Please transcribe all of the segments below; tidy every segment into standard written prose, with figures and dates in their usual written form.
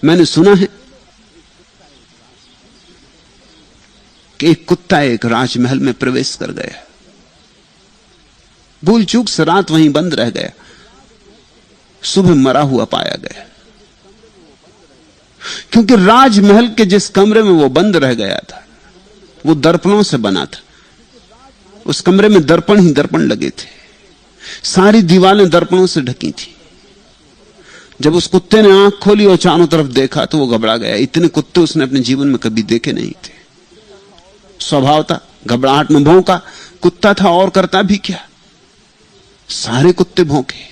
मैंने सुना है कि एक कुत्ता एक राजमहल में प्रवेश कर गया, भूल चूक से रात वहीं बंद रह गया, सुबह मरा हुआ पाया गया। क्योंकि राजमहल के जिस कमरे में वो बंद रह गया था वो दर्पणों से बना था। उस कमरे में दर्पण ही दर्पण लगे थे, सारी दीवारें दर्पणों से ढकी थी। जब उस कुत्ते ने आंख खोली और चारों तरफ देखा तो वो घबरा गया। इतने कुत्ते उसने अपने जीवन में कभी देखे नहीं थे। स्वभाव था, घबराहट में भौंका। कुत्ता था और करता भी क्या, सारे कुत्ते भौंके।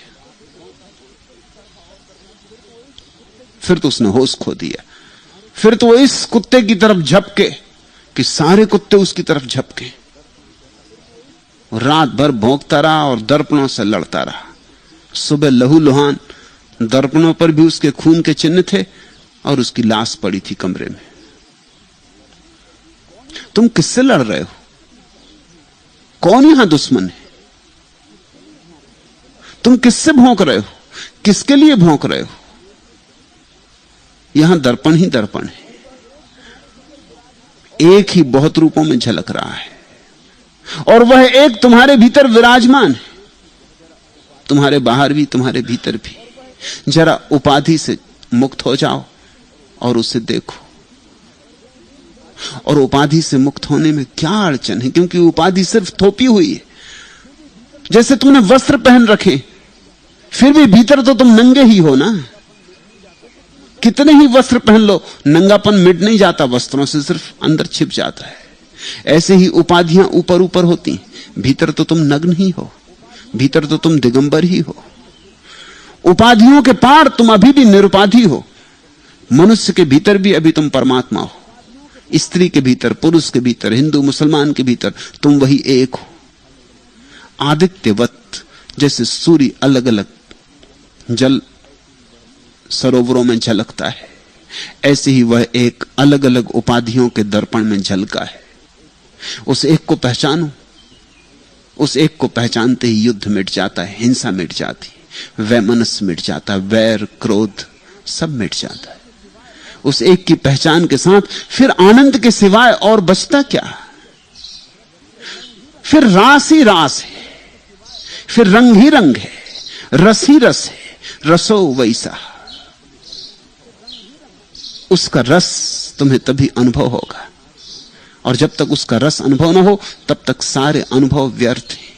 फिर तो उसने होश खो दिया। फिर तो वो इस कुत्ते की तरफ झपके कि सारे कुत्ते उसकी तरफ झपके। रात भर भौंकता रहा और दर्पणों से लड़ता रहा। सुबह लहूलुहान, दर्पणों पर भी उसके खून के चिन्ह थे और उसकी लाश पड़ी थी कमरे में। तुम किससे लड़ रहे हो? कौन यहां दुश्मन है? तुम किससे भौंक रहे हो? किसके लिए भौंक रहे हो? यहां दर्पण ही दर्पण है, एक ही बहुत रूपों में झलक रहा है और वह एक तुम्हारे भीतर विराजमान है, तुम्हारे बाहर भी तुम्हारे भीतर भी। जरा उपाधि से मुक्त हो जाओ और उसे देखो। और उपाधि से मुक्त होने में क्या अड़चन है? क्योंकि उपाधि सिर्फ थोपी हुई है। जैसे तुमने वस्त्र पहन रखे फिर भी भीतर तो तुम नंगे ही हो ना। कितने ही वस्त्र पहन लो, नंगापन मिट नहीं जाता वस्त्रों से, सिर्फ अंदर छिप जाता है। ऐसे ही उपाधियां ऊपर ऊपर होती, भीतर तो तुम नग्न ही हो, भीतर तो तुम दिगंबर ही हो। उपाधियों के पार तुम अभी भी निरुपाधि हो। मनुष्य के भीतर भी अभी तुम परमात्मा हो। स्त्री के भीतर, पुरुष के भीतर, हिंदू मुसलमान के भीतर तुम वही एक हो। आदित्यवत, जैसे सूर्य अलग अलग जल सरोवरों में झलकता है, ऐसे ही वह एक अलग अलग उपाधियों के दर्पण में झलका है। उस एक को पहचानो। उस एक को पहचानते ही युद्ध मिट जाता है, हिंसा मिट जाती है, वैमनस्य मिट जाता है, वैर क्रोध सब मिट जाता है। उस एक की पहचान के साथ फिर आनंद के सिवाय और बचता क्या? फिर रास ही रास है, फिर रंग ही रंग है, रस ही रस है, रसो वैसा। उसका रस तुम्हें तभी अनुभव होगा, और जब तक उसका रस अनुभव न हो तब तक सारे अनुभव व्यर्थ हैं।